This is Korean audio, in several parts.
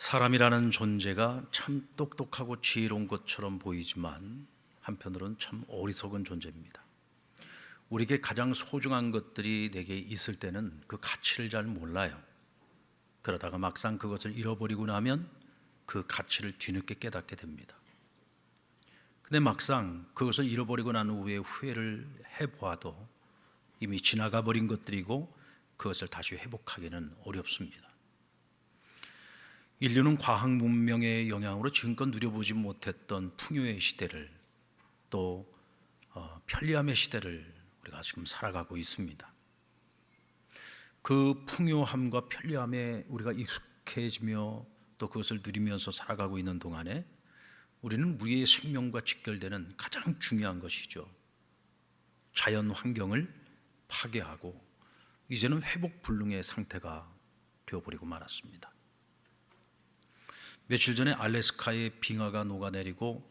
사람이라는 존재가 참 똑똑하고 지혜로운 것처럼 보이지만 한편으로는 참 어리석은 존재입니다. 우리에게 가장 소중한 것들이 내게 있을 때는 그 가치를 잘 몰라요. 그러다가 막상 그것을 잃어버리고 나면 그 가치를 뒤늦게 깨닫게 됩니다. 근데 막상 그것을 잃어버리고 난 후에 후회를 해보아도 이미 지나가 버린 것들이고 그것을 다시 회복하기는 어렵습니다. 인류는 과학 문명의 영향으로 지금껏 누려보지 못했던 풍요의 시대를 또 편리함의 시대를 우리가 지금 살아가고 있습니다. 그 풍요함과 편리함에 우리가 익숙해지며 또 그것을 누리면서 살아가고 있는 동안에 우리는 우리의 생명과 직결되는 가장 중요한 것이죠. 자연 환경을 파괴하고 이제는 회복 불능의 상태가 되어버리고 말았습니다. 며칠 전에 알래스카의 빙하가 녹아내리고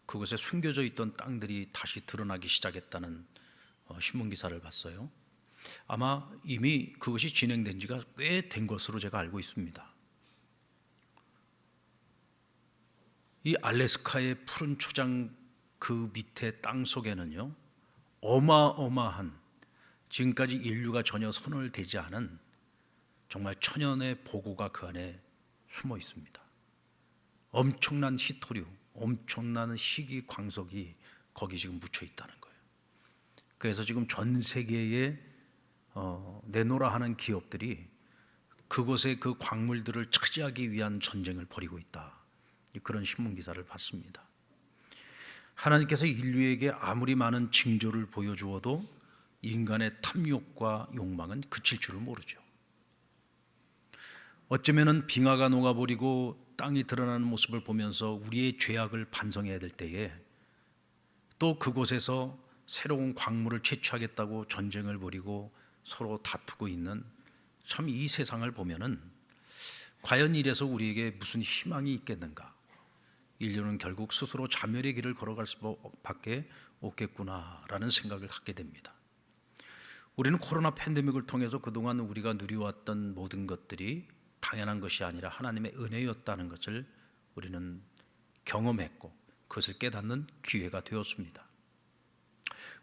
그곳에 숨겨져 있던 땅들이 다시 드러나기 시작했다는 신문 기사를 봤어요. 아마 이미 그것이 진행된 지가 꽤 된 것으로 제가 알고 있습니다. 이 알래스카의 푸른 초장 그 밑에 땅 속에는요, 어마어마한 지금까지 인류가 전혀 손을 대지 않은 정말 천연의 보고가 그 안에 숨어 있습니다. 엄청난 희토류, 엄청난 희귀 광석이 거기 지금 묻혀 있다는 거예요. 그래서 지금 전 세계에 내놓으라 하는 기업들이 그곳의 그 광물들을 차지하기 위한 전쟁을 벌이고 있다. 그런 신문 기사를 봤습니다. 하나님께서 인류에게 아무리 많은 징조를 보여주어도 인간의 탐욕과 욕망은 그칠 줄을 모르죠. 어쩌면은 빙하가 녹아버리고 땅이 드러나는 모습을 보면서 우리의 죄악을 반성해야 될 때에 또 그곳에서 새로운 광물을 채취하겠다고 전쟁을 벌이고 서로 다투고 있는 참 이 세상을 보면은 과연 이래서 우리에게 무슨 희망이 있겠는가? 인류는 결국 스스로 자멸의 길을 걸어갈 수밖에 없겠구나라는 생각을 갖게 됩니다. 우리는 코로나 팬데믹을 통해서 그동안 우리가 누려왔던 모든 것들이 당연한 것이 아니라 하나님의 은혜였다는 것을 우리는 경험했고 그것을 깨닫는 기회가 되었습니다.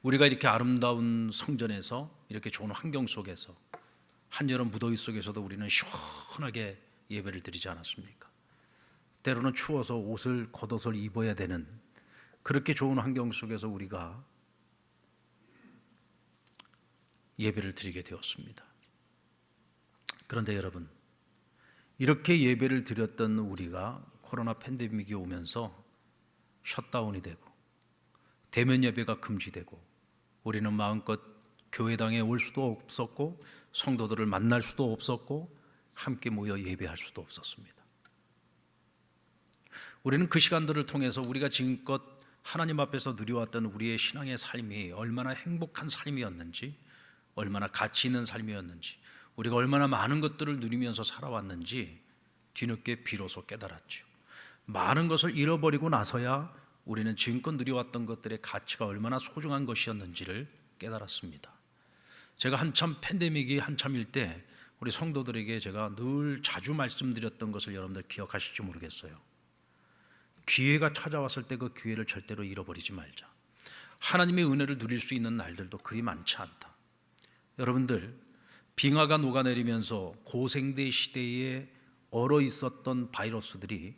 우리가 이렇게 아름다운 성전에서 이렇게 좋은 환경 속에서 한여름 무더위 속에서도 우리는 시원하게 예배를 드리지 않았습니까? 때로는 추워서 옷을 겉옷을 입어야 되는 그렇게 좋은 환경 속에서 우리가 예배를 드리게 되었습니다. 그런데 여러분, 이렇게 예배를 드렸던 우리가 코로나 팬데믹이 오면서 셧다운이 되고 대면 예배가 금지되고 우리는 마음껏 교회당에 올 수도 없었고 성도들을 만날 수도 없었고 함께 모여 예배할 수도 없었습니다. 우리는 그 시간들을 통해서 우리가 지금껏 하나님 앞에서 누려왔던 우리의 신앙의 삶이 얼마나 행복한 삶이었는지, 얼마나 가치 있는 삶이었는지, 우리가 얼마나 많은 것들을 누리면서 살아왔는지 뒤늦게 비로소 깨달았죠. 많은 것을 잃어버리고 나서야 우리는 지금껏 누려왔던 것들의 가치가 얼마나 소중한 것이었는지를 깨달았습니다. 제가 한참 팬데믹이 한참일 때 우리 성도들에게 제가 늘 자주 말씀드렸던 것을 여러분들 기억하실지 모르겠어요. 기회가 찾아왔을 때 그 기회를 절대로 잃어버리지 말자. 하나님의 은혜를 누릴 수 있는 날들도 그리 많지 않다. 여러분들, 빙하가 녹아내리면서 고생대 시대에 얼어 있었던 바이러스들이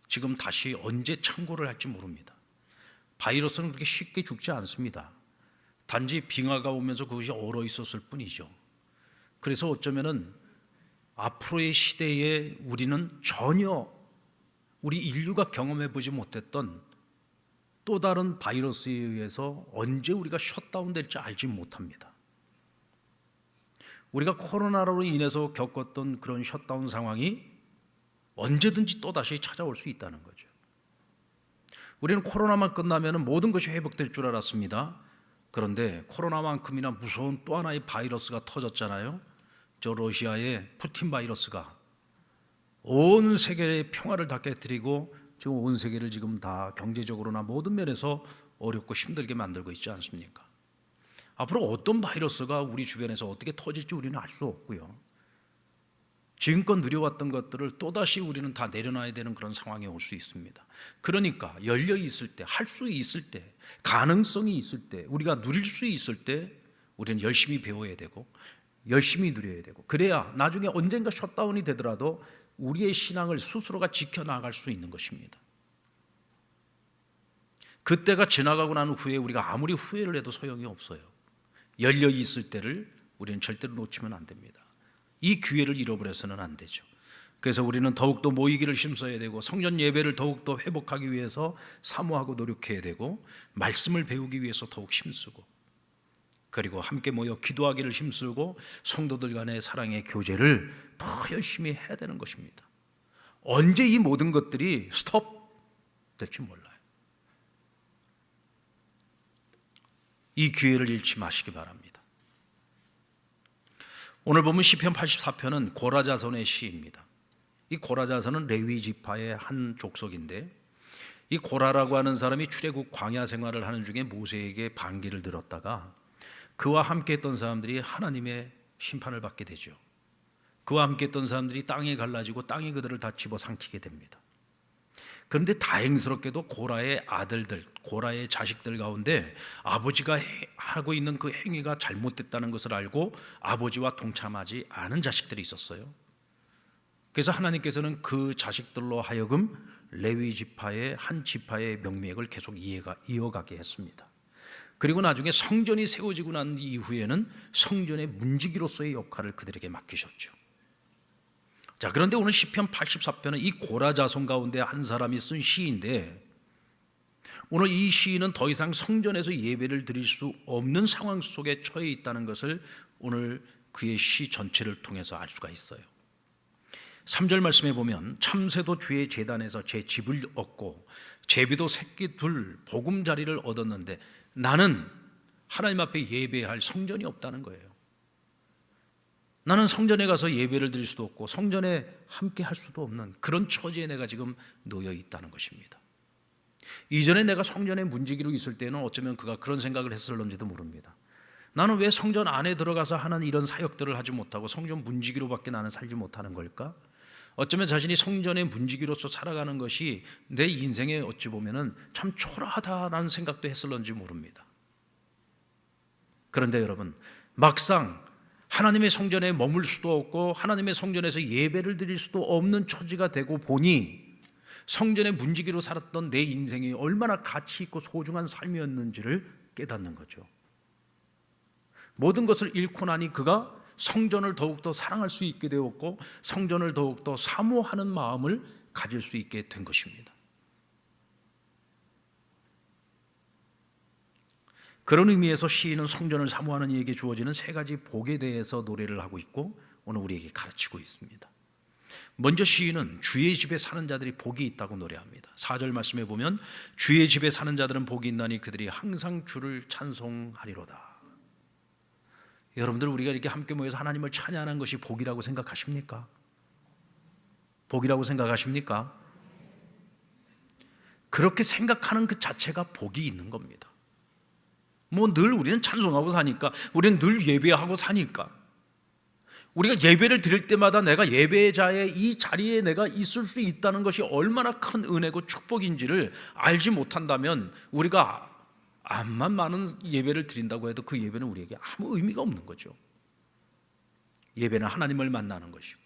지금 다시 언제 창궐을 할지 모릅니다. 바이러스는 그렇게 쉽게 죽지 않습니다. 단지 빙하가 오면서 그것이 얼어 있었을 뿐이죠. 그래서 어쩌면은 앞으로의 시대에 우리는 전혀 우리 인류가 경험해 보지 못했던 또 다른 바이러스에 의해서 언제 우리가 셧다운 될지 알지 못합니다. 우리가 코로나로 인해서 겪었던 그런 셧다운 상황이 언제든지 또다시 찾아올 수 있다는 거죠. 우리는 코로나만 끝나면 모든 것이 회복될 줄 알았습니다. 그런데 코로나만큼이나 무서운 또 하나의 바이러스가 터졌잖아요. 저 러시아의 푸틴 바이러스가 온 세계의 평화를 다 깨뜨리고 지금 온 세계를 지금 다 경제적으로나 모든 면에서 어렵고 힘들게 만들고 있지 않습니까? 앞으로 어떤 바이러스가 우리 주변에서 어떻게 터질지 우리는 알 수 없고요. 지금껏 누려왔던 것들을 또다시 우리는 다 내려놔야 되는 그런 상황에 올 수 있습니다. 그러니까 열려 있을 때, 할 수 있을 때, 가능성이 있을 때, 우리가 누릴 수 있을 때 우리는 열심히 배워야 되고 열심히 누려야 되고, 그래야 나중에 언젠가 셧다운이 되더라도 우리의 신앙을 스스로가 지켜나갈 수 있는 것입니다. 그때가 지나가고 난 후에 우리가 아무리 후회를 해도 소용이 없어요. 열려 있을 때를 우리는 절대로 놓치면 안 됩니다. 이 기회를 잃어버려서는 안 되죠. 그래서 우리는 더욱더 모이기를 힘써야 되고, 성전 예배를 더욱더 회복하기 위해서 사모하고 노력해야 되고, 말씀을 배우기 위해서 더욱 힘쓰고, 그리고 함께 모여 기도하기를 힘쓰고 성도들 간의 사랑의 교제를 더 열심히 해야 되는 것입니다. 언제 이 모든 것들이 스톱 될지 몰라요. 이 기회를 잃지 마시기 바랍니다. 오늘 보면 시편 84편은 고라자손의 시입니다. 이 고라자손은 레위 지파의 한 족속인데, 이 고라라고 하는 사람이 출애굽 광야 생활을 하는 중에 모세에게 반기를 들었다가 그와 함께 했던 사람들이 하나님의 심판을 받게 되죠. 그와 함께 했던 사람들이 땅에 갈라지고 땅이 그들을 다 집어삼키게 됩니다. 그런데 다행스럽게도 고라의 아들들, 고라의 자식들 가운데 아버지가 하고 있는 그 행위가 잘못됐다는 것을 알고 아버지와 동참하지 않은 자식들이 있었어요. 그래서 하나님께서는 그 자식들로 하여금 레위 지파의 한 지파의 명맥을 계속 이어가게 했습니다. 그리고 나중에 성전이 세워지고 난 이후에는 성전의 문지기로서의 역할을 그들에게 맡기셨죠. 자, 그런데 오늘 시편 84편은 이 고라 자손 가운데 한 사람이 쓴 시인데, 오늘 이 시인은 더 이상 성전에서 예배를 드릴 수 없는 상황 속에 처해 있다는 것을 오늘 그의 시 전체를 통해서 알 수가 있어요. 3절 말씀에 보면, 참새도 주의 제단에서 제 집을 얻고 제비도 새끼 둘 보금자리를 얻었는데 나는 하나님 앞에 예배할 성전이 없다는 거예요. 나는 성전에 가서 예배를 드릴 수도 없고 성전에 함께 할 수도 없는 그런 처지에 내가 지금 놓여 있다는 것입니다. 이전에 내가 성전의 문지기로 있을 때는 어쩌면 그가 그런 생각을 했을런지도 모릅니다. 나는 왜 성전 안에 들어가서 하는 이런 사역들을 하지 못하고 성전 문지기로밖에 나는 살지 못하는 걸까? 어쩌면 자신이 성전의 문지기로서 살아가는 것이 내 인생에 어찌 보면은 참 초라하다라는 생각도 했을런지 모릅니다. 그런데 여러분, 막상 하나님의 성전에 머물 수도 없고 하나님의 성전에서 예배를 드릴 수도 없는 처지가 되고 보니 성전의 문지기로 살았던 내 인생이 얼마나 가치 있고 소중한 삶이었는지를 깨닫는 거죠. 모든 것을 잃고 나니 그가 성전을 더욱더 사랑할 수 있게 되었고 성전을 더욱더 사모하는 마음을 가질 수 있게 된 것입니다. 그런 의미에서 시인은 성전을 사모하는 이에게 주어지는 세 가지 복에 대해서 노래를 하고 있고 오늘 우리에게 가르치고 있습니다. 먼저 시인은 주의 집에 사는 자들이 복이 있다고 노래합니다. 4절 말씀에 보면 주의 집에 사는 자들은 복이 있나니 그들이 항상 주를 찬송하리로다. 여러분들, 우리가 이렇게 함께 모여서 하나님을 찬양하는 것이 복이라고 생각하십니까? 복이라고 생각하십니까? 그렇게 생각하는 그 자체가 복이 있는 겁니다. 뭐 늘 우리는 찬송하고 사니까, 우리는 늘 예배하고 사니까, 우리가 예배를 드릴 때마다 내가 예배자의 이 자리에 내가 있을 수 있다는 것이 얼마나 큰 은혜고 축복인지를 알지 못한다면 우리가 암만 많은 예배를 드린다고 해도 그 예배는 우리에게 아무 의미가 없는 거죠. 예배는 하나님을 만나는 것이고,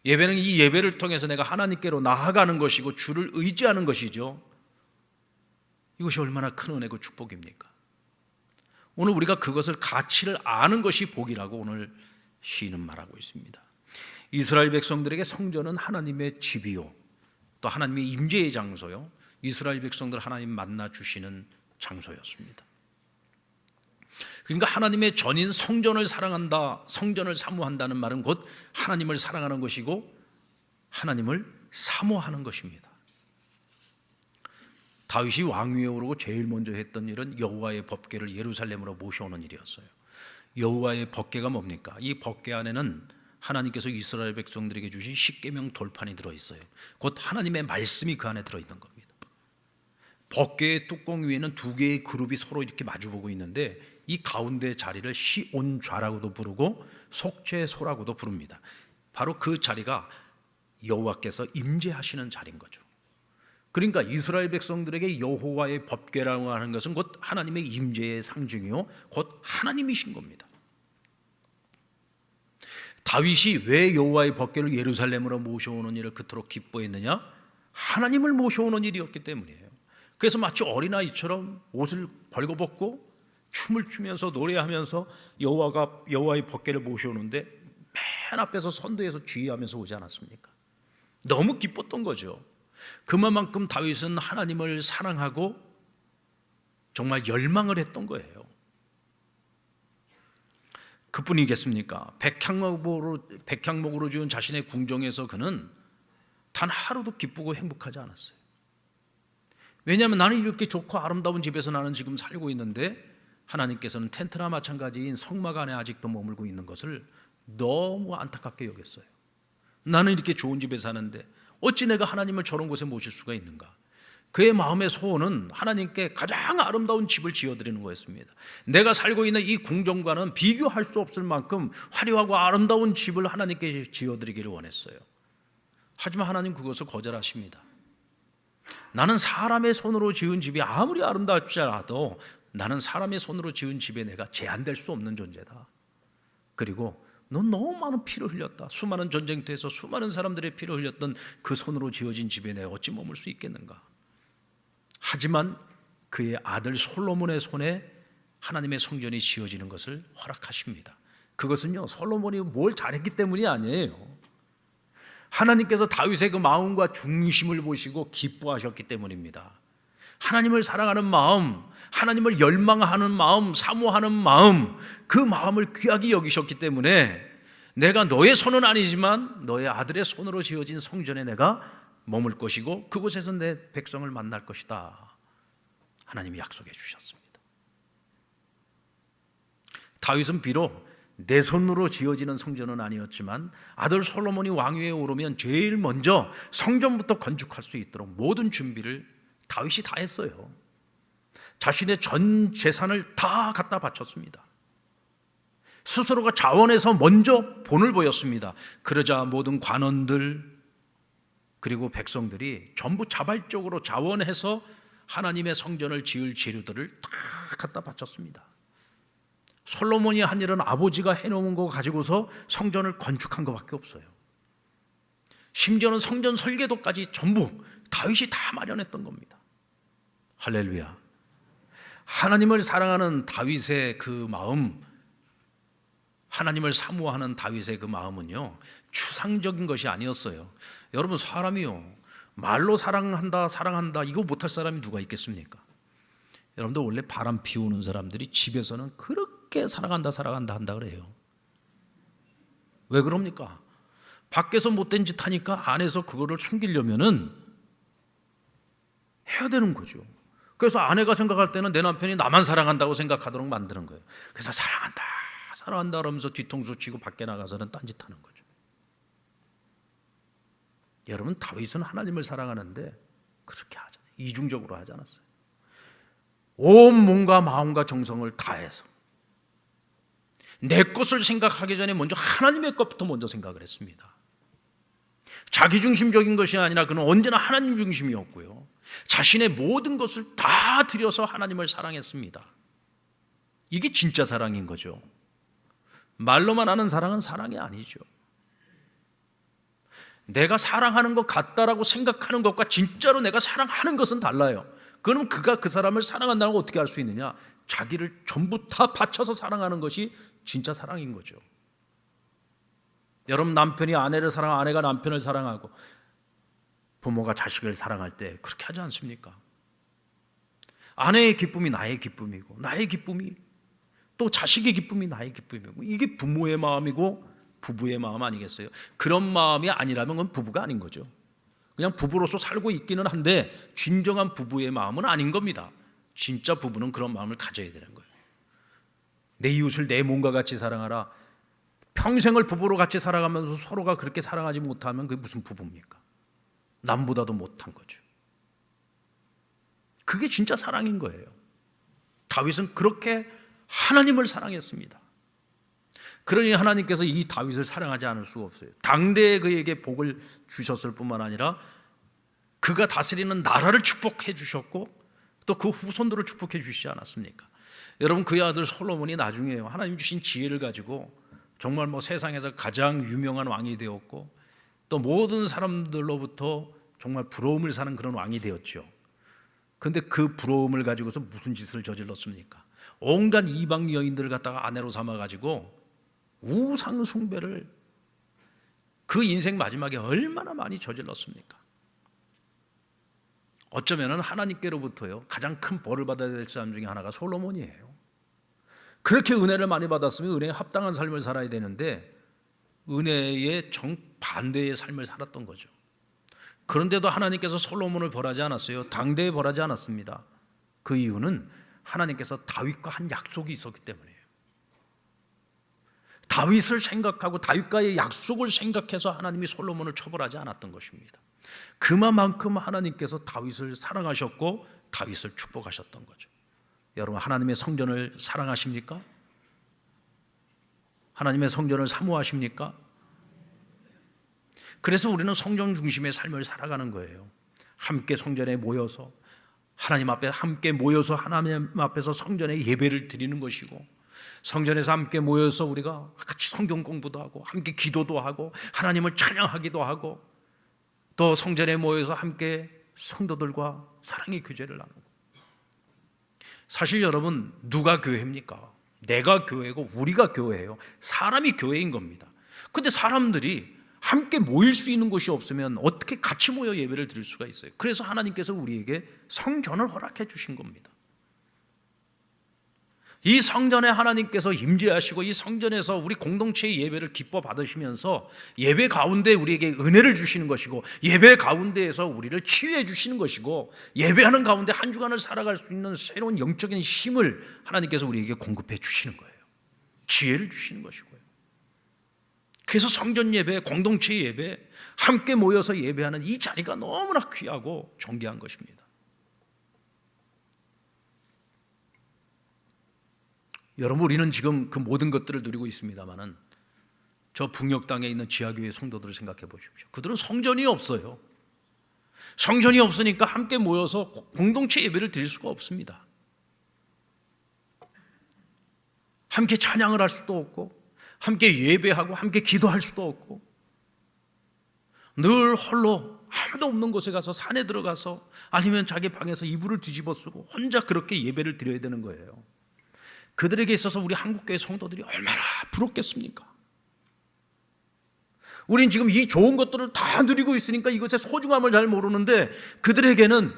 예배는 이 예배를 통해서 내가 하나님께로 나아가는 것이고 주를 의지하는 것이죠. 이것이 얼마나 큰 은혜고 축복입니까? 오늘 우리가 그것을 가치를 아는 것이 복이라고 오늘 시인은 말하고 있습니다. 이스라엘 백성들에게 성전은 하나님의 집이요 또 하나님의 임재의 장소요, 이스라엘 백성들 하나님 만나 주시는 장소였습니다. 그러니까 하나님의 전인 성전을 사랑한다, 성전을 사모한다는 말은 곧 하나님을 사랑하는 것이고 하나님을 사모하는 것입니다. 다윗이 왕 위에 오르고 제일 먼저 했던 일은 여호와의 법궤를 예루살렘으로 모셔오는 일이었어요. 여호와의 법궤가 뭡니까? 이 법궤 안에는 하나님께서 이스라엘 백성들에게 주신 십계명 돌판이 들어있어요. 곧 하나님의 말씀이 그 안에 들어있는 겁니다. 법궤의 뚜껑 위에는 두 개의 그룹이 서로 이렇게 마주보고 있는데 이 가운데 자리를 시온좌라고도 부르고 속죄소라고도 부릅니다. 바로 그 자리가 여호와께서 임재하시는 자리인 거죠. 그러니까 이스라엘 백성들에게 여호와의 법궤라고 하는 것은 곧 하나님의 임재의 상징이요 곧 하나님이신 겁니다. 다윗이 왜 여호와의 법궤를 예루살렘으로 모셔오는 일을 그토록 기뻐했느냐? 하나님을 모셔오는 일이었기 때문이에요. 그래서 마치 어린아이처럼 옷을 벌거벗고 춤을 추면서 노래하면서 여호와의 법궤를 모셔오는데 맨 앞에서 선두에서 주의하면서 오지 않았습니까? 너무 기뻤던 거죠. 그만큼 다윗은 하나님을 사랑하고 정말 열망을 했던 거예요. 그뿐이겠습니까? 백향목으로 지은 자신의 궁정에서 그는 단 하루도 기쁘고 행복하지 않았어요. 왜냐하면 나는 이렇게 좋고 아름다운 집에서 나는 지금 살고 있는데 하나님께서는 텐트나 마찬가지인 성막 안에 아직도 머물고 있는 것을 너무 안타깝게 여겼어요. 나는 이렇게 좋은 집에 사는데 어찌 내가 하나님을 저런 곳에 모실 수가 있는가? 그의 마음의 소원은 하나님께 가장 아름다운 집을 지어드리는 거였습니다. 내가 살고 있는 이 궁정과는 비교할 수 없을 만큼 화려하고 아름다운 집을 하나님께 지어드리기를 원했어요. 하지만 하나님 그것을 거절하십니다. 나는 사람의 손으로 지은 집이 아무리 아름다울지라도 나는 사람의 손으로 지은 집에 내가 제한될 수 없는 존재다. 그리고 넌 너무 많은 피를 흘렸다. 수많은 전쟁터에서 수많은 사람들의 피를 흘렸던 그 손으로 지어진 집에 내가 어찌 머물 수 있겠는가? 하지만 그의 아들 솔로몬의 손에 하나님의 성전이 지어지는 것을 허락하십니다. 그것은요 솔로몬이 뭘 잘했기 때문이 아니에요. 하나님께서 다윗의 그 마음과 중심을 보시고 기뻐하셨기 때문입니다. 하나님을 사랑하는 마음, 하나님을 열망하는 마음, 사모하는 마음, 그 마음을 귀하게 여기셨기 때문에 내가 너의 손은 아니지만 너의 아들의 손으로 지어진 성전에 내가 머물 것이고 그곳에서 내 백성을 만날 것이다. 하나님이 약속해 주셨습니다. 다윗은 비록 내 손으로 지어지는 성전은 아니었지만 아들 솔로몬이 왕위에 오르면 제일 먼저 성전부터 건축할 수 있도록 모든 준비를 다윗이 다 했어요. 자신의 전 재산을 다 갖다 바쳤습니다. 스스로가 자원해서 먼저 본을 보였습니다. 그러자 모든 관원들 그리고 백성들이 전부 자발적으로 자원해서 하나님의 성전을 지을 재료들을 다 갖다 바쳤습니다. 솔로몬이 한 일은 아버지가 해놓은 거 가지고서 성전을 건축한 것밖에 없어요. 심지어는 성전 설계도까지 전부 다윗이 다 마련했던 겁니다. 할렐루야. 하나님을 사랑하는 다윗의 그 마음, 하나님을 사모하는 다윗의 그 마음은요 추상적인 것이 아니었어요. 여러분 사람이요 말로 사랑한다 이거 못할 사람이 누가 있겠습니까? 여러분들 원래 바람 피우는 사람들이 집에서는 그렇게 사랑한다 한다 그래요. 왜 그럽니까? 밖에서 못된 짓 하니까 안에서 그거를 숨기려면은 해야 되는 거죠. 그래서 아내가 생각할 때는 내 남편이 나만 사랑한다고 생각하도록 만드는 거예요. 그래서 사랑한다 그러면서 뒤통수 치고 밖에 나가서는 딴짓하는 거죠. 여러분 다윗은 하나님을 사랑하는데 그렇게 하잖아요. 이중적으로 하지 않았어요. 온 몸과 마음과 정성을 다해서 내 것을 생각하기 전에 먼저 하나님의 것부터 먼저 생각을 했습니다. 자기중심적인 것이 아니라 그는 언제나 하나님 중심이었고요. 자신의 모든 것을 다 들여서 하나님을 사랑했습니다. 이게 진짜 사랑인 거죠. 말로만 하는 사랑은 사랑이 아니죠. 내가 사랑하는 것 같다라고 생각하는 것과 진짜로 내가 사랑하는 것은 달라요. 그럼 그가 그 사람을 사랑한다는 걸 어떻게 알 수 있느냐? 자기를 전부 다 바쳐서 사랑하는 것이 진짜 사랑인 거죠. 여러분 남편이 아내를 사랑하고 아내가 남편을 사랑하고 부모가 자식을 사랑할 때 그렇게 하지 않습니까? 아내의 기쁨이 나의 기쁨이고 나의 기쁨이 또 자식의 기쁨이 나의 기쁨이고 이게 부모의 마음이고 부부의 마음 아니겠어요? 그런 마음이 아니라면 그건 부부가 아닌 거죠. 그냥 부부로서 살고 있기는 한데 진정한 부부의 마음은 아닌 겁니다. 진짜 부부는 그런 마음을 가져야 되는 거예요. 내 이웃을 내 몸과 같이 사랑하라. 평생을 부부로 같이 살아가면서 서로가 그렇게 사랑하지 못하면 그게 무슨 부부입니까? 남보다도 못한 거죠. 그게 진짜 사랑인 거예요. 다윗은 그렇게 하나님을 사랑했습니다. 그러니 하나님께서 이 다윗을 사랑하지 않을 수가 없어요. 당대에 그에게 복을 주셨을 뿐만 아니라 그가 다스리는 나라를 축복해 주셨고 또 그 후손들을 축복해 주시지 않았습니까? 여러분, 그의 아들 솔로몬이 나중에 하나님 주신 지혜를 가지고 정말 세상에서 가장 유명한 왕이 되었고 또 모든 사람들로부터 정말 부러움을 사는 그런 왕이 되었죠. 그런데 그 부러움을 가지고서 무슨 짓을 저질렀습니까? 온갖 이방 여인들을 갖다가 아내로 삼아가지고 우상 숭배를 그 인생 마지막에 얼마나 많이 저질렀습니까? 어쩌면 하나님께로부터요 가장 큰 벌을 받아야 될 사람 중에 하나가 솔로몬이에요. 그렇게 은혜를 많이 받았으면 은혜에 합당한 삶을 살아야 되는데 은혜의 정반대의 삶을 살았던 거죠. 그런데도 하나님께서 솔로몬을 벌하지 않았어요. 당대에 벌하지 않았습니다. 그 이유는 하나님께서 다윗과 한 약속이 있었기 때문이에요. 다윗을 생각하고 다윗과의 약속을 생각해서 하나님이 솔로몬을 처벌하지 않았던 것입니다. 그만큼 하나님께서 다윗을 사랑하셨고 다윗을 축복하셨던 거죠. 여러분, 하나님의 성전을 사랑하십니까? 하나님의 성전을 사모하십니까? 그래서 우리는 성전 중심의 삶을 살아가는 거예요. 함께 성전에 모여서 하나님 앞에 함께 모여서 하나님 앞에서 성전에 예배를 드리는 것이고, 성전에서 함께 모여서 우리가 같이 성경 공부도 하고 함께 기도도 하고 하나님을 찬양하기도 하고 또 성전에 모여서 함께 성도들과 사랑의 교제를 나누고. 사실 여러분, 누가 교회입니까? 내가 교회고 우리가 교회예요. 사람이 교회인 겁니다. 근데 사람들이 함께 모일 수 있는 곳이 없으면 어떻게 같이 모여 예배를 드릴 수가 있어요? 그래서 하나님께서 우리에게 성전을 허락해 주신 겁니다. 이 성전에 하나님께서 임재하시고 이 성전에서 우리 공동체의 예배를 기뻐 받으시면서 예배 가운데 우리에게 은혜를 주시는 것이고 예배 가운데에서 우리를 치유해 주시는 것이고 예배하는 가운데 한 주간을 살아갈 수 있는 새로운 영적인 힘을 하나님께서 우리에게 공급해 주시는 거예요. 지혜를 주시는 것이고요. 그래서 성전 예배, 공동체 예배, 함께 모여서 예배하는 이 자리가 너무나 귀하고 존귀한 것입니다. 여러분, 우리는 지금 그 모든 것들을 누리고 있습니다만은 저 북녘 땅에 있는 지하교회 성도들을 생각해 보십시오. 그들은 성전이 없어요. 성전이 없으니까 함께 모여서 공동체 예배를 드릴 수가 없습니다. 함께 찬양을 할 수도 없고 함께 예배하고 함께 기도할 수도 없고 늘 홀로 아무도 없는 곳에 가서 산에 들어가서 아니면 자기 방에서 이불을 뒤집어 쓰고 혼자 그렇게 예배를 드려야 되는 거예요. 그들에게 있어서 우리 한국교회 성도들이 얼마나 부럽겠습니까? 우린 지금 이 좋은 것들을 다 누리고 있으니까 이것의 소중함을 잘 모르는데 그들에게는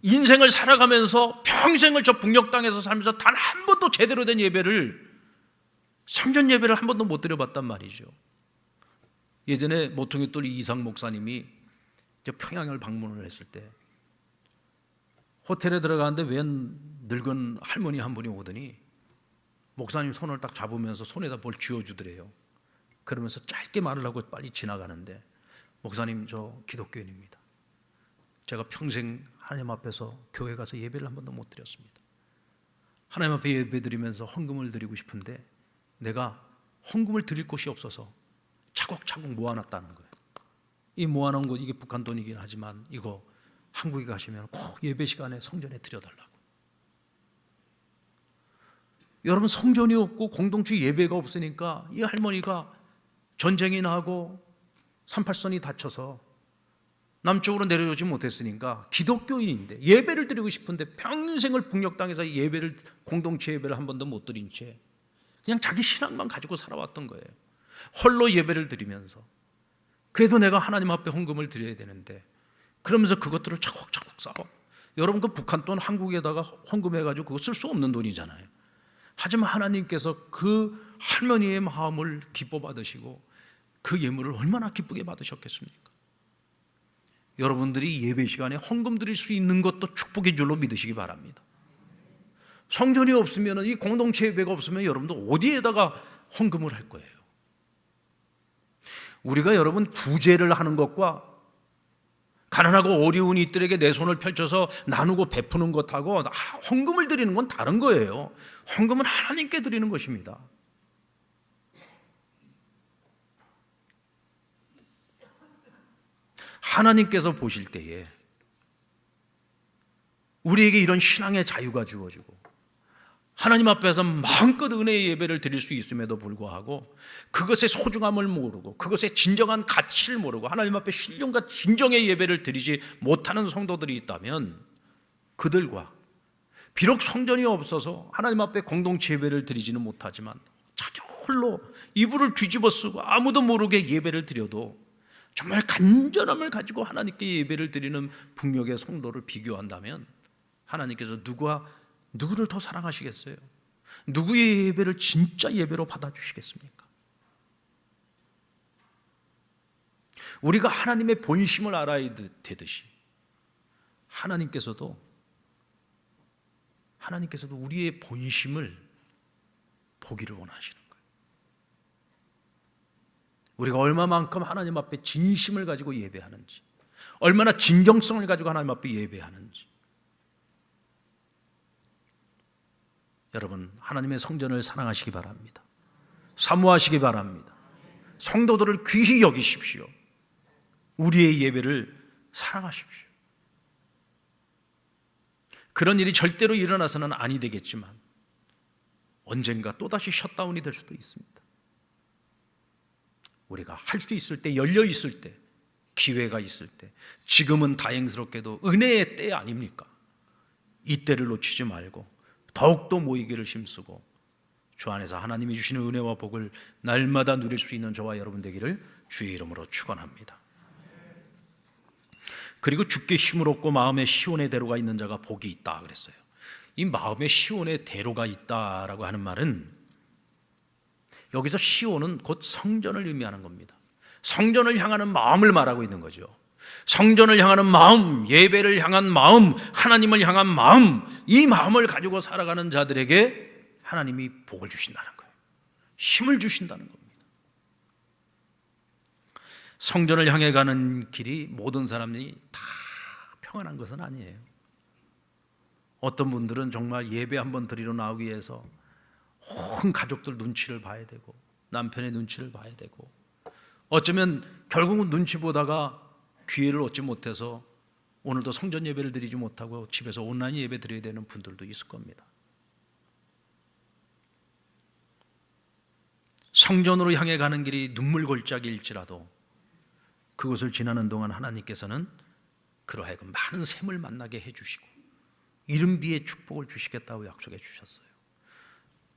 인생을 살아가면서 평생을 저 북녘 땅에서 살면서 단 한 번도 제대로 된 예배를, 성전 예배를 한 번도 못 드려봤단 말이죠. 예전에 모퉁이 돌 이상 목사님이 평양을 방문을 했을 때 호텔에 들어가는데 웬 늙은 할머니 한 분이 오더니 목사님 손을 딱 잡으면서 손에다 뭘 쥐어주더래요. 그러면서 짧게 말을 하고 빨리 지나가는데, 목사님, 저 기독교인입니다. 제가 평생 하나님 앞에서 교회 가서 예배를 한 번도 못 드렸습니다. 하나님 앞에 예배 드리면서 헌금을 드리고 싶은데 내가 헌금을 드릴 곳이 없어서 차곡차곡 모아놨다는 거예요. 이 모아놓은 거, 이게 북한 돈이긴 하지만 이거 한국에 가시면 꼭 예배 시간에 성전에 드려달라고. 여러분, 성전이 없고 공동체 예배가 없으니까 이 할머니가 전쟁이 나고 38선이 다쳐서 남쪽으로 내려오지 못했으니까 기독교인인데 예배를 드리고 싶은데 평생을 북녘 땅에서 예배를, 공동체 예배를 한 번도 못 드린 채 그냥 자기 신앙만 가지고 살아왔던 거예요. 홀로 예배를 드리면서 그래도 내가 하나님 앞에 헌금을 드려야 되는데 그러면서 그것들을 차곡차곡 쌓아. 여러분, 그 북한 돈 한국에다가 헌금해가지고 그거 쓸 수 없는 돈이잖아요. 하지만 하나님께서 그 할머니의 마음을 기뻐 받으시고 그 예물을 얼마나 기쁘게 받으셨겠습니까? 여러분들이 예배 시간에 헌금 드릴 수 있는 것도 축복의 줄로 믿으시기 바랍니다. 성전이 없으면, 이 공동체 예배가 없으면 여러분들 어디에다가 헌금을 할 거예요? 우리가 여러분 구제를 하는 것과 가난하고 어려운 이들에게 내 손을 펼쳐서 나누고 베푸는 것하고 헌금을 드리는 건 다른 거예요. 헌금은 하나님께 드리는 것입니다. 하나님께서 보실 때에 우리에게 이런 신앙의 자유가 주어지고 하나님 앞에서 마음껏 은혜의 예배를 드릴 수 있음에도 불구하고 그것의 소중함을 모르고 그것의 진정한 가치를 모르고 하나님 앞에 신령과 진정의 예배를 드리지 못하는 성도들이 있다면 그들과 비록 성전이 없어서 하나님 앞에 공동체 예배를 드리지는 못하지만 자기 홀로 이불을 뒤집어 쓰고 아무도 모르게 예배를 드려도 정말 간절함을 가지고 하나님께 예배를 드리는 북녘의 성도를 비교한다면 하나님께서 누구를 더 사랑하시겠어요? 누구의 예배를 진짜 예배로 받아주시겠습니까? 우리가 하나님의 본심을 알아야 되듯이 하나님께서도 우리의 본심을 보기를 원하시는 거예요. 우리가 얼마만큼 하나님 앞에 진심을 가지고 예배하는지, 얼마나 진정성을 가지고 하나님 앞에 예배하는지. 여러분, 하나님의 성전을 사랑하시기 바랍니다. 사모하시기 바랍니다. 성도들을 귀히 여기십시오. 우리의 예배를 사랑하십시오. 그런 일이 절대로 일어나서는 아니 되겠지만 언젠가 또다시 셧다운이 될 수도 있습니다. 우리가 할 수 있을 때, 열려 있을 때, 기회가 있을 때, 지금은 다행스럽게도 은혜의 때 아닙니까? 이 때를 놓치지 말고 더욱더 모이기를 힘쓰고 주 안에서 하나님이 주시는 은혜와 복을 날마다 누릴 수 있는 저와 여러분 되기를 주의 이름으로 축원합니다. 그리고 주께 힘을 얻고 마음에 시온의 대로가 있는 자가 복이 있다 그랬어요. 이 마음에 시온의 대로가 있다라고 하는 말은 여기서 시온은 곧 성전을 의미하는 겁니다. 성전을 향하는 마음을 말하고 있는 거죠. 성전을 향하는 마음, 예배를 향한 마음, 하나님을 향한 마음, 이 마음을 가지고 살아가는 자들에게 하나님이 복을 주신다는 거예요. 힘을 주신다는 겁니다. 성전을 향해 가는 길이 모든 사람이 다 평안한 것은 아니에요. 어떤 분들은 정말 예배 한번 드리러 나오기 위해서 온 가족들 눈치를 봐야 되고 남편의 눈치를 봐야 되고 어쩌면 결국은 눈치 보다가 기회를 얻지 못해서 오늘도 성전 예배를 드리지 못하고 집에서 온라인 예배 드려야 되는 분들도 있을 겁니다. 성전으로 향해 가는 길이 눈물골짜기일지라도 그것을 지나는 동안 하나님께서는 그러하여금 많은 샘을 만나게 해주시고 이른비의 축복을 주시겠다고 약속해 주셨어요.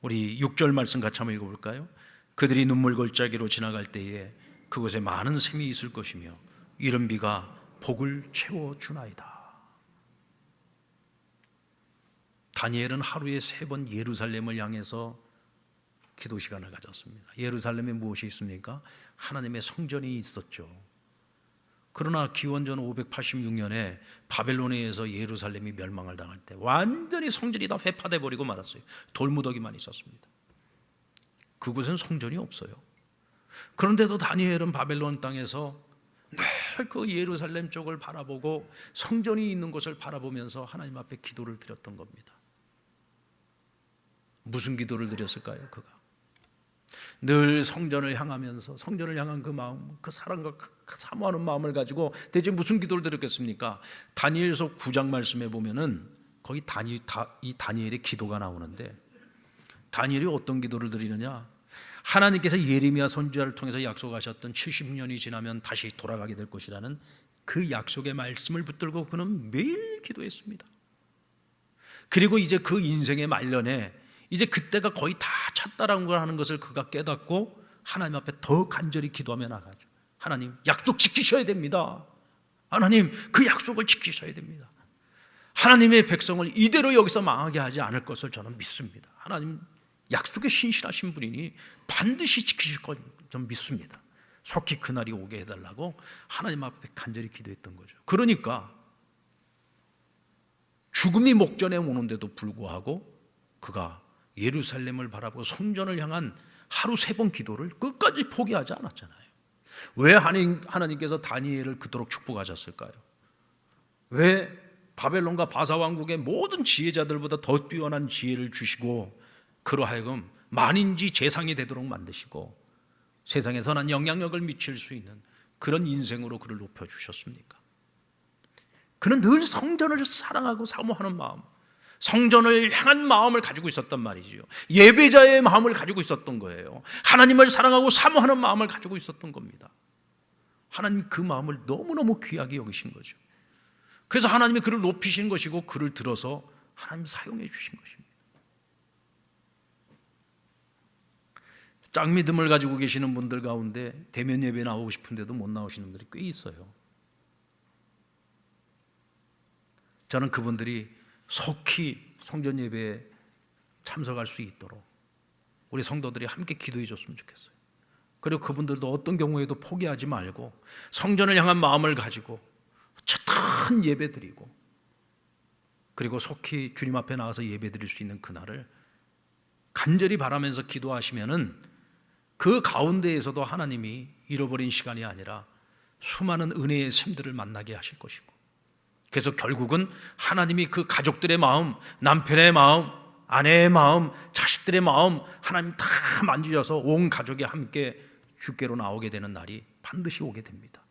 우리 6절 말씀 같이 한번 읽어볼까요? 그들이 눈물골짜기로 지나갈 때에 그곳에 많은 샘이 있을 것이며 이른비가 복을 채워주나이다. 다니엘은 하루에 3번 예루살렘을 향해서 기도 시간을 가졌습니다. 예루살렘에 무엇이 있습니까? 하나님의 성전이 있었죠. 그러나 기원전 586년에 바벨론에 의해서 예루살렘이 멸망을 당할 때 완전히 성전이 다 회파돼 버리고 말았어요. 돌무더기만 있었습니다. 그곳엔 성전이 없어요. 그런데도 다니엘은 바벨론 땅에서 늘 그 예루살렘 쪽을 바라보고 성전이 있는 곳을 바라보면서 하나님 앞에 기도를 드렸던 겁니다. 무슨 기도를 드렸을까요? 그가 늘 성전을 향하면서 성전을 향한 그 마음, 그 사랑과 사모하는 마음을 가지고 대체 무슨 기도를 드렸겠습니까? 다니엘서 9장 말씀에 보면은 거기 이 다니엘의 기도가 나오는데 다니엘이 어떤 기도를 드리느냐? 하나님께서 예레미야 선지자를 통해서 약속하셨던 70년이 지나면 다시 돌아가게 될 것이라는 그 약속의 말씀을 붙들고 그는 매일 기도했습니다. 그리고 이제 그 인생의 말년에 이제 그때가 거의 다 찼다라는 걸 하는 것을 그가 깨닫고 하나님 앞에 더 간절히 기도하며 나가죠. 하나님, 약속 지키셔야 됩니다. 하나님, 그 약속을 지키셔야 됩니다. 하나님의 백성을 이대로 여기서 망하게 하지 않을 것을 저는 믿습니다. 하나님 약속에 신실하신 분이니 반드시 지키실 것 저는 믿습니다. 속히 그날이 오게 해달라고 하나님 앞에 간절히 기도했던 거죠. 그러니까 죽음이 목전에 오는데도 불구하고 그가 예루살렘을 바라보고 성전을 향한 하루 3번 기도를 끝까지 포기하지 않았잖아요. 왜 하나님께서 다니엘을 그토록 축복하셨을까요? 왜 바벨론과 바사 왕국의 모든 지혜자들보다 더 뛰어난 지혜를 주시고 그러하여금 만인지 재상이 되도록 만드시고 세상에 선한 영향력을 미칠 수 있는 그런 인생으로 그를 높여주셨습니까? 그는 늘 성전을 사랑하고 사모하는 마음, 성전을 향한 마음을 가지고 있었단 말이지요. 예배자의 마음을 가지고 있었던 거예요. 하나님을 사랑하고 사모하는 마음을 가지고 있었던 겁니다. 하나님 그 마음을 너무너무 귀하게 여기신 거죠. 그래서 하나님이 그를 높이신 것이고 그를 들어서 하나님 사용해 주신 것입니다. 짝믿음을 가지고 계시는 분들 가운데 대면 예배 나오고 싶은데도 못 나오시는 분들이 꽤 있어요. 저는 그분들이 속히 성전 예배에 참석할 수 있도록 우리 성도들이 함께 기도해 줬으면 좋겠어요. 그리고 그분들도 어떤 경우에도 포기하지 말고 성전을 향한 마음을 가지고 차탄 예배 드리고, 그리고 속히 주님 앞에 나가서 예배 드릴 수 있는 그날을 간절히 바라면서 기도하시면은 그 가운데에서도 하나님이 잃어버린 시간이 아니라 수많은 은혜의 샘들을 만나게 하실 것이고, 그래서 결국은 하나님이 그 가족들의 마음, 남편의 마음, 아내의 마음, 자식들의 마음 하나님 다 만지셔서 온 가족이 함께 주께로 나오게 되는 날이 반드시 오게 됩니다.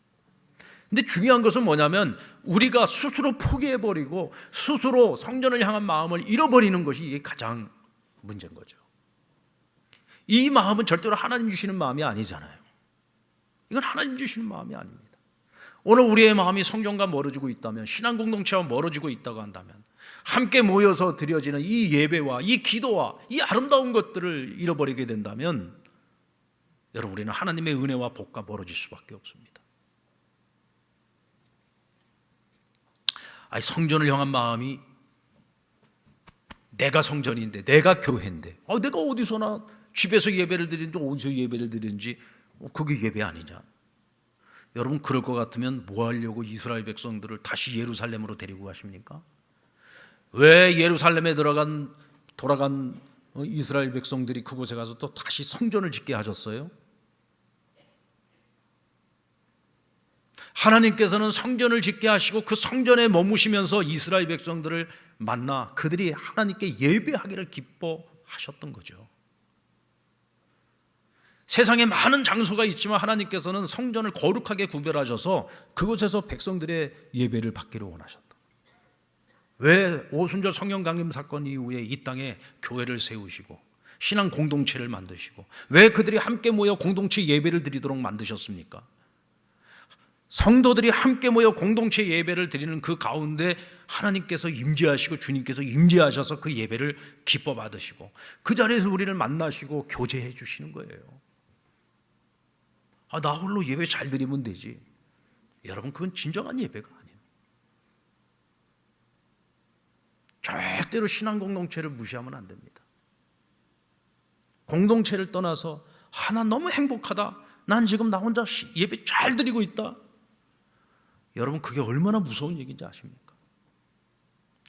근데 중요한 것은 뭐냐면 우리가 스스로 포기해버리고 스스로 성전을 향한 마음을 잃어버리는 것이 이게 가장 문제인 거죠. 이 마음은 절대로 하나님 주시는 마음이 아니잖아요. 이건 하나님 주시는 마음이 아닙니다. 오늘 우리의 마음이 성전과 멀어지고 있다면, 신앙 공동체와 멀어지고 있다고 한다면, 함께 모여서 드려지는 이 예배와 이 기도와 이 아름다운 것들을 잃어버리게 된다면 여러분, 우리는 하나님의 은혜와 복과 멀어질 수밖에 없습니다. 아니, 성전을 향한 마음이 내가 성전인데, 내가 교회인데, 내가 어디서나 집에서 예배를 드리는지 어디서 예배를 드리는지 그게 예배 아니냐? 여러분, 그럴 것 같으면 뭐 하려고 이스라엘 백성들을 다시 예루살렘으로 데리고 가십니까? 왜 예루살렘에 돌아간 이스라엘 백성들이 그곳에 가서 또 다시 성전을 짓게 하셨어요? 하나님께서는 성전을 짓게 하시고 그 성전에 머무시면서 이스라엘 백성들을 만나 그들이 하나님께 예배하기를 기뻐하셨던 거죠. 세상에 많은 장소가 있지만 하나님께서는 성전을 거룩하게 구별하셔서 그곳에서 백성들의 예배를 받기를 원하셨다. 왜 오순절 성령 강림 사건 이후에 이 땅에 교회를 세우시고 신앙 공동체를 만드시고 왜 그들이 함께 모여 공동체 예배를 드리도록 만드셨습니까? 성도들이 함께 모여 공동체 예배를 드리는 그 가운데 하나님께서 임재하시고 주님께서 임재하셔서 그 예배를 기뻐 받으시고 그 자리에서 우리를 만나시고 교제해 주시는 거예요. 나 홀로 예배 잘 드리면 되지. 여러분, 그건 진정한 예배가 아니에요. 절대로 신앙 공동체를 무시하면 안 됩니다. 공동체를 떠나서 나 너무 행복하다, 난 지금 나 혼자 예배 잘 드리고 있다. 여러분, 그게 얼마나 무서운 얘기인지 아십니까?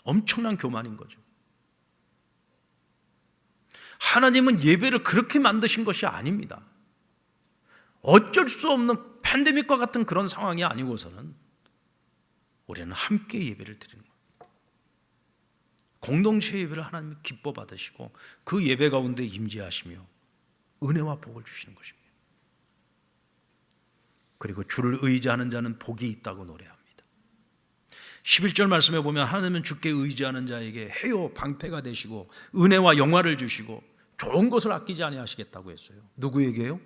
엄청난 교만인 거죠. 하나님은 예배를 그렇게 만드신 것이 아닙니다. 어쩔 수 없는 팬데믹과 같은 그런 상황이 아니고서는 우리는 함께 예배를 드리는 거예요. 공동체 예배를 하나님이 기뻐 받으시고 그 예배 가운데 임재하시며 은혜와 복을 주시는 것입니다. 그리고 주를 의지하는 자는 복이 있다고 노래합니다. 11절 말씀에 보면 하나님은 주께 의지하는 자에게 해요 방패가 되시고 은혜와 영화를 주시고 좋은 것을 아끼지 아니하시겠다고 했어요. 누구에게요?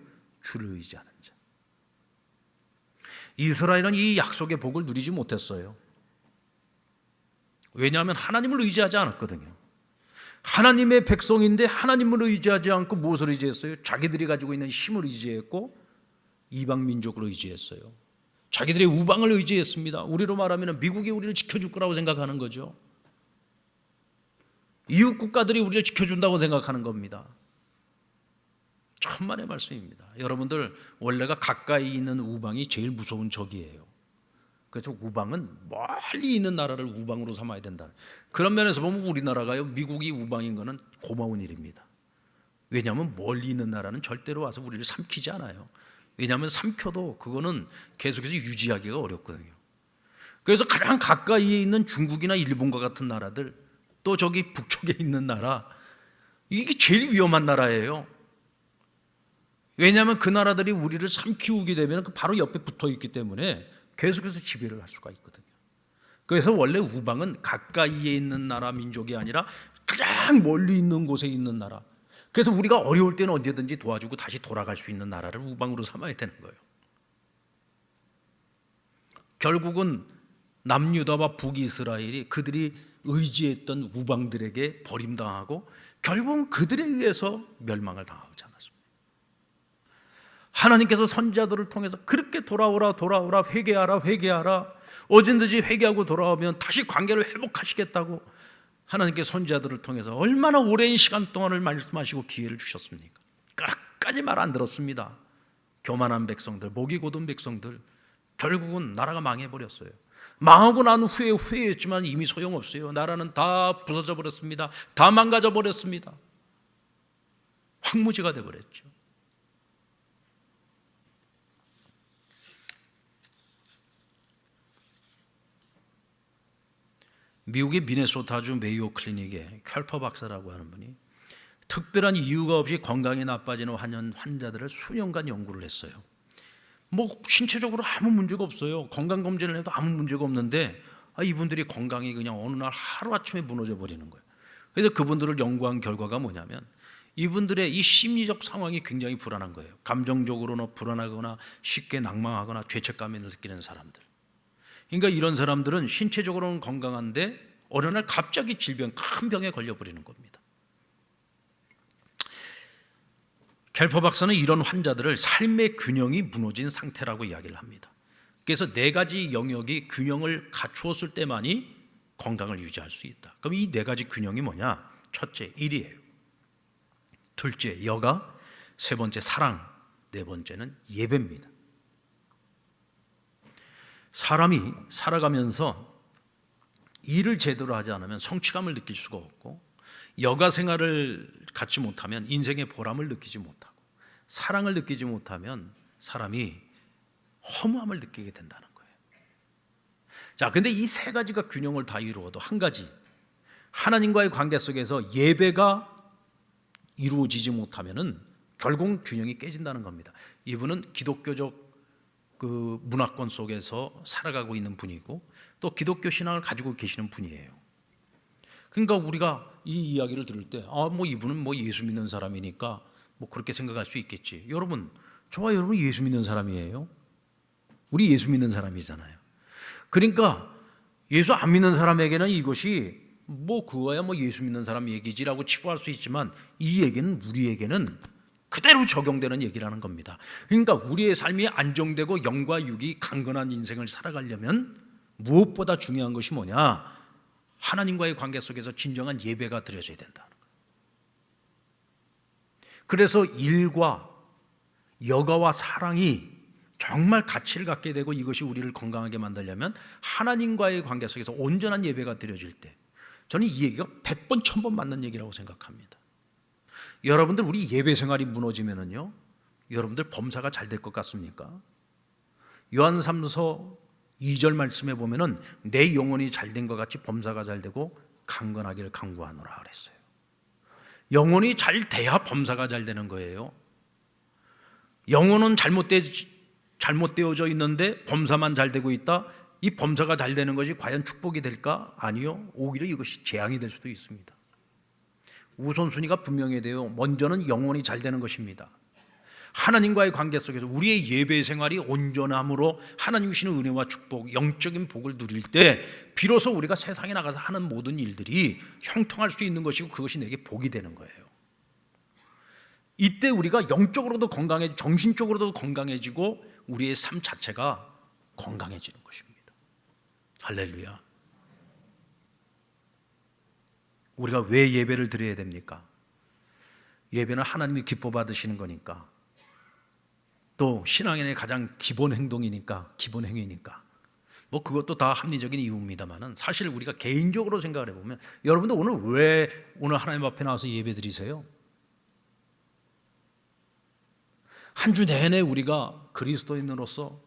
주를 의지하는 자. 이스라엘은 이 약속의 복을 누리지 못했어요. 왜냐하면 하나님을 의지하지 않았거든요. 하나님의 백성인데 하나님을 의지하지 않고 무엇을 의지했어요? 자기들이 가지고 있는 힘을 의지했고 이방 민족을 의지했어요. 자기들의 우방을 의지했습니다. 우리로 말하면 미국이 우리를 지켜줄 거라고 생각하는 거죠. 이웃 국가들이 우리를 지켜준다고 생각하는 겁니다. 천만의 말씀입니다. 여러분들, 원래가 가까이 있는 우방이 제일 무서운 적이에요. 그래서 우방은 멀리 있는 나라를 우방으로 삼아야 된다. 그런 면에서 보면 우리나라가요, 미국이 우방인 것은 고마운 일입니다. 왜냐하면 멀리 있는 나라는 절대로 와서 우리를 삼키지 않아요. 왜냐하면 삼켜도 그거는 계속해서 유지하기가 어렵거든요. 그래서 가장 가까이에 있는 중국이나 일본과 같은 나라들, 또 저기 북쪽에 있는 나라, 이게 제일 위험한 나라예요. 왜냐하면 그 나라들이 우리를 삼키우게 되면 그 바로 옆에 붙어 있기 때문에 계속해서 지배를 할 수가 있거든요. 그래서 원래 우방은 가까이에 있는 나라 민족이 아니라 가장 멀리 있는 곳에 있는 나라. 그래서 우리가 어려울 때는 언제든지 도와주고 다시 돌아갈 수 있는 나라를 우방으로 삼아야 되는 거예요. 결국은 남유다와 북이스라엘이 그들이 의지했던 우방들에게 버림당하고 결국은 그들에 의해서 멸망을 당하지 않았습니다. 하나님께서 선지자들을 통해서 그렇게 돌아오라 회개하라 어진듯이 회개하고 돌아오면 다시 관계를 회복하시겠다고 하나님께서 선지자들을 통해서 얼마나 오랜 시간 동안을 말씀하시고 기회를 주셨습니까? 끝까지 말 안 들었습니다. 교만한 백성들, 목이 곧은 백성들, 결국은 나라가 망해버렸어요. 망하고 난 후에 후회했지만 이미 소용없어요. 나라는 다 부서져 버렸습니다. 다 망가져 버렸습니다. 황무지가 되어버렸죠. 미국의 미네소타주 메이오 클리닉에 켈퍼 박사라고 하는 분이 특별한 이유가 없이 건강이 나빠지는 환자들을 수년간 연구를 했어요. 뭐 신체적으로 아무 문제가 없어요. 건강검진을 해도 아무 문제가 없는데 이분들이 건강이 그냥 어느 날 하루아침에 무너져 버리는 거예요. 그래서 그분들을 연구한 결과가 뭐냐면 이분들의 이 심리적 상황이 굉장히 불안한 거예요. 감정적으로 불안하거나 쉽게 낭망하거나 죄책감을 느끼는 사람들. 그러니까 이런 사람들은 신체적으로는 건강한데 어느 날 갑자기 질병, 큰 병에 걸려버리는 겁니다. 켈퍼 박사는 이런 환자들을 삶의 균형이 무너진 상태라고 이야기를 합니다. 그래서 4가지 영역이 균형을 갖추었을 때만이 건강을 유지할 수 있다. 그럼 이 4가지 균형이 뭐냐? 첫째, 일이에요. 둘째, 여가. 세 번째, 사랑. 네 번째는 예배입니다. 사람이 살아가면서 일을 제대로 하지 않으면 성취감을 느낄 수가 없고, 여가 생활을 갖지 못하면 인생의 보람을 느끼지 못하고, 사랑을 느끼지 못하면 사람이 허무함을 느끼게 된다는 거예요. 자, 근데 이 3가지가 균형을 다 이루어도 한 가지, 하나님과의 관계 속에서 예배가 이루어지지 못하면은 결국 균형이 깨진다는 겁니다. 이분은 기독교적 그 문화권 속에서 살아가고 있는 분이고 또 기독교 신앙을 가지고 계시는 분이에요. 그러니까 우리가 이 이야기를 들을 때 뭐 이분은 뭐 예수 믿는 사람이니까 뭐 그렇게 생각할 수 있겠지. 여러분, 저와 여러분 예수 믿는 사람이에요. 우리 예수 믿는 사람이잖아요. 그러니까 예수 안 믿는 사람에게는 이것이 뭐 그거야 뭐 예수 믿는 사람 얘기지라고 치부할 수 있지만 이 얘기는 우리에게는 그대로 적용되는 얘기라는 겁니다. 그러니까 우리의 삶이 안정되고 영과 육이 강건한 인생을 살아가려면 무엇보다 중요한 것이 뭐냐? 하나님과의 관계 속에서 진정한 예배가 드려져야 된다. 그래서 일과 여가와 사랑이 정말 가치를 갖게 되고 이것이 우리를 건강하게 만들려면 하나님과의 관계 속에서 온전한 예배가 드려질 때, 저는 이 얘기가 100번 1000번 맞는 얘기라고 생각합니다. 여러분들 우리 예배 생활이 무너지면은요, 여러분들 범사가 잘 될 것 같습니까? 요한 3서 2절 말씀에 보면은 내 영혼이 잘 된 것 같이 범사가 잘 되고 강건하기를 간구하노라 그랬어요. 영혼이 잘 돼야 범사가 잘 되는 거예요. 영혼은 잘못되어져 있는데 범사만 잘 되고 있다. 이 범사가 잘 되는 것이 과연 축복이 될까? 아니요, 오히려 이것이 재앙이 될 수도 있습니다. 우선순위가 분명해야 돼요. 먼저는 영혼이 잘 되는 것입니다. 하나님과의 관계 속에서 우리의 예배 생활이 온전함으로 하나님 주시는 은혜와 축복, 영적인 복을 누릴 때 비로소 우리가 세상에 나가서 하는 모든 일들이 형통할 수 있는 것이고 그것이 내게 복이 되는 거예요. 이때 우리가 영적으로도 건강해지고 정신적으로도 건강해지고 우리의 삶 자체가 건강해지는 것입니다. 할렐루야. 우리가 왜 예배를 드려야 됩니까? 예배는 하나님이 기뻐 받으시는 거니까, 또 신앙인의 가장 기본 행동이니까, 기본 행위니까, 뭐 그것도 다 합리적인 이유입니다만은 사실 우리가 개인적으로 생각을 해보면, 여러분들 왜 오늘 하나님 앞에 나와서 예배 드리세요? 한 주 내내 우리가 그리스도인으로서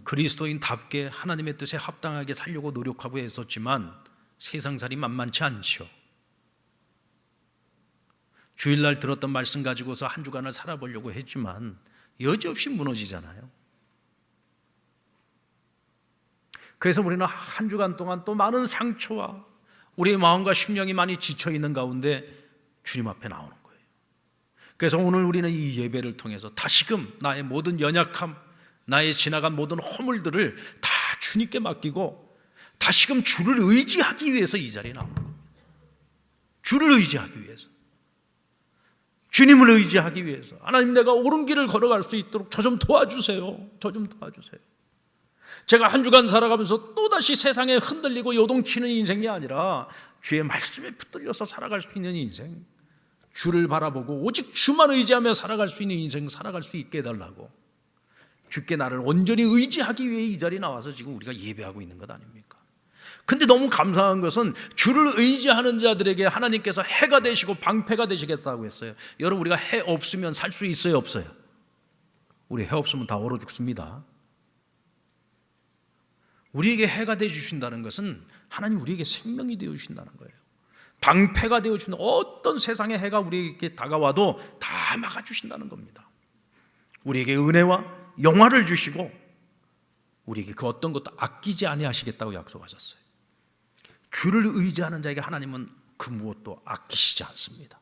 그리스도인답게 하나님의 뜻에 합당하게 살려고 노력하고 애썼지만 세상살이 만만치 않죠. 주일날 들었던 말씀 가지고서 한 주간을 살아보려고 했지만 여지없이 무너지잖아요. 그래서 우리는 한 주간 동안 또 많은 상처와 우리의 마음과 심령이 많이 지쳐있는 가운데 주님 앞에 나오는 거예요. 그래서 오늘 우리는 이 예배를 통해서 다시금 나의 모든 연약함, 나의 지나간 모든 허물들을 다 주님께 맡기고 다시금 주를 의지하기 위해서 이 자리에 나오는 거예요. 주를 의지하기 위해서, 주님을 의지하기 위해서. 하나님, 내가 옳은 길을 걸어갈 수 있도록 저 좀 도와주세요. 저 좀 도와주세요. 제가 한 주간 살아가면서 또다시 세상에 흔들리고 요동치는 인생이 아니라 주의 말씀에 붙들려서 살아갈 수 있는 인생, 주를 바라보고 오직 주만 의지하며 살아갈 수 있는 인생 살아갈 수 있게 해달라고, 주께 나를 온전히 의지하기 위해 이 자리에 나와서 지금 우리가 예배하고 있는 것 아닙니까? 근데 너무 감사한 것은 주를 의지하는 자들에게 하나님께서 해가 되시고 방패가 되시겠다고 했어요. 여러분, 우리가 해 없으면 살 수 있어요, 없어요? 우리 해 없으면 다 얼어 죽습니다. 우리에게 해가 되어 주신다는 것은 하나님 우리에게 생명이 되어 주신다는 거예요. 방패가 되어 주신다. 어떤 세상의 해가 우리에게 다가와도 다 막아 주신다는 겁니다. 우리에게 은혜와 영화를 주시고 우리에게 그 어떤 것도 아끼지 아니하시겠다고 약속하셨어요. 주를 의지하는 자에게 하나님은 그 무엇도 아끼시지 않습니다.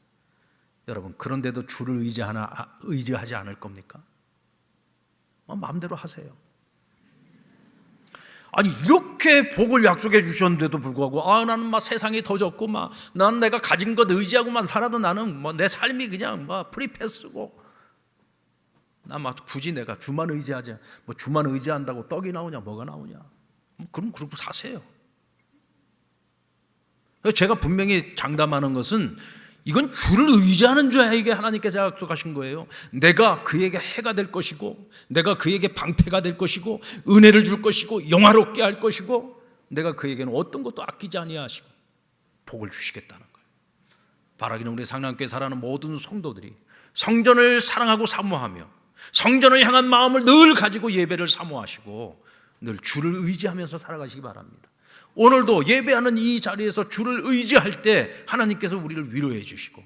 여러분, 그런데도 주를 의지하지 않을 겁니까? 마음대로 하세요. 아니, 이렇게 복을 약속해 주셨는데도 불구하고 나는 막 세상이 더 좋고 나는 내가 가진 것 의지하고만 살아도 나는 내 삶이 그냥 프리패스고, 나 굳이 내가 주만 의지하자, 주만 의지한다고 떡이 나오냐 뭐가 나오냐, 그럼 그러고 사세요. 제가 분명히 장담하는 것은 이건 주를 의지하는 자에게 하나님께서 약속하신 거예요. 내가 그에게 해가 될 것이고, 내가 그에게 방패가 될 것이고, 은혜를 줄 것이고, 영화롭게 할 것이고, 내가 그에게는 어떤 것도 아끼지 아니하시고 복을 주시겠다는 거예요. 바라기는 우리 상남교회 살아가는 모든 성도들이 성전을 사랑하고 사모하며 성전을 향한 마음을 늘 가지고 예배를 사모하시고 늘 주를 의지하면서 살아가시기 바랍니다. 오늘도 예배하는 이 자리에서 주를 의지할 때 하나님께서 우리를 위로해 주시고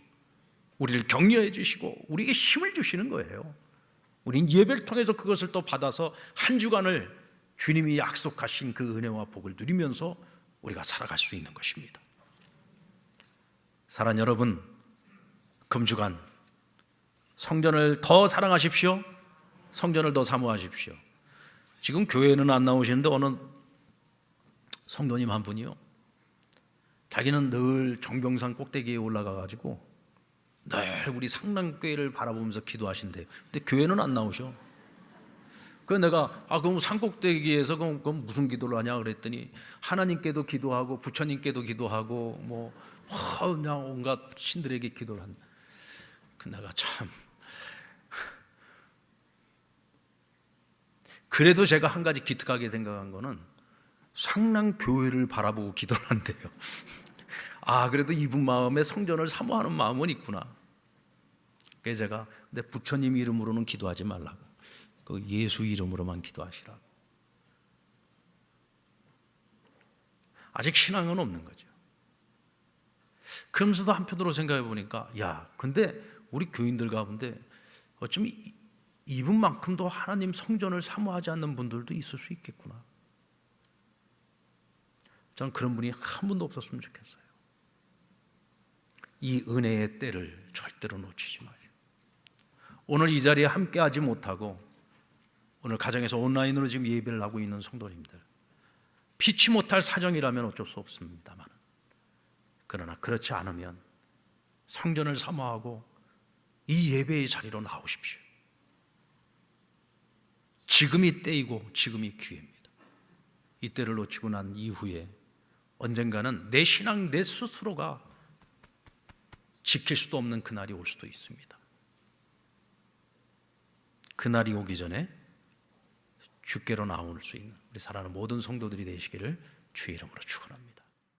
우리를 격려해 주시고 우리에게 힘을 주시는 거예요. 우린 예배를 통해서 그것을 또 받아서 한 주간을 주님이 약속하신 그 은혜와 복을 누리면서 우리가 살아갈 수 있는 것입니다. 사랑하는 여러분, 금주간 성전을 더 사랑하십시오. 성전을 더 사모하십시오. 지금 교회는 안 나오시는데 어느 성도님 한 분이요, 자기는 늘 정경산 꼭대기에 올라가가지고 늘 우리 상남교회를 바라보면서 기도하신대요. 근데 교회는 안 나오셔. 그래서 내가 그럼 산꼭대기에서 그럼 무슨 기도를 하냐 그랬더니 하나님께도 기도하고 부처님께도 기도하고 그냥 온갖 신들에게 기도를 한다. 그 내가 참, 그래도 제가 한 가지 기특하게 생각한 거는 상남교회를 바라보고 기도를 한대요. 그래도 이분 마음에 성전을 사모하는 마음은 있구나. 그래서 제가 근데 부처님 이름으로는 기도하지 말라고, 그 예수 이름으로만 기도하시라고. 아직 신앙은 없는 거죠. 그러면서도 한편으로 생각해 보니까 근데 우리 교인들 가운데 어쩌면 이분만큼도 하나님 성전을 사모하지 않는 분들도 있을 수 있겠구나. 저는 그런 분이 한 분도 없었으면 좋겠어요. 이 은혜의 때를 절대로 놓치지 마시고, 오늘 이 자리에 함께하지 못하고 오늘 가정에서 온라인으로 지금 예배를 하고 있는 성도님들, 피치 못할 사정이라면 어쩔 수 없습니다만, 그러나 그렇지 않으면 성전을 사모하고 이 예배의 자리로 나오십시오. 지금이 때이고 지금이 기회입니다. 이 때를 놓치고 난 이후에 언젠가는 내 신앙 내 스스로가 지킬 수도 없는 그날이 올 수도 있습니다. 그날이 오기 전에 주께로 나올 수 있는 우리 사랑하는 모든 성도들이 되시기를 주의 이름으로 축원합니다.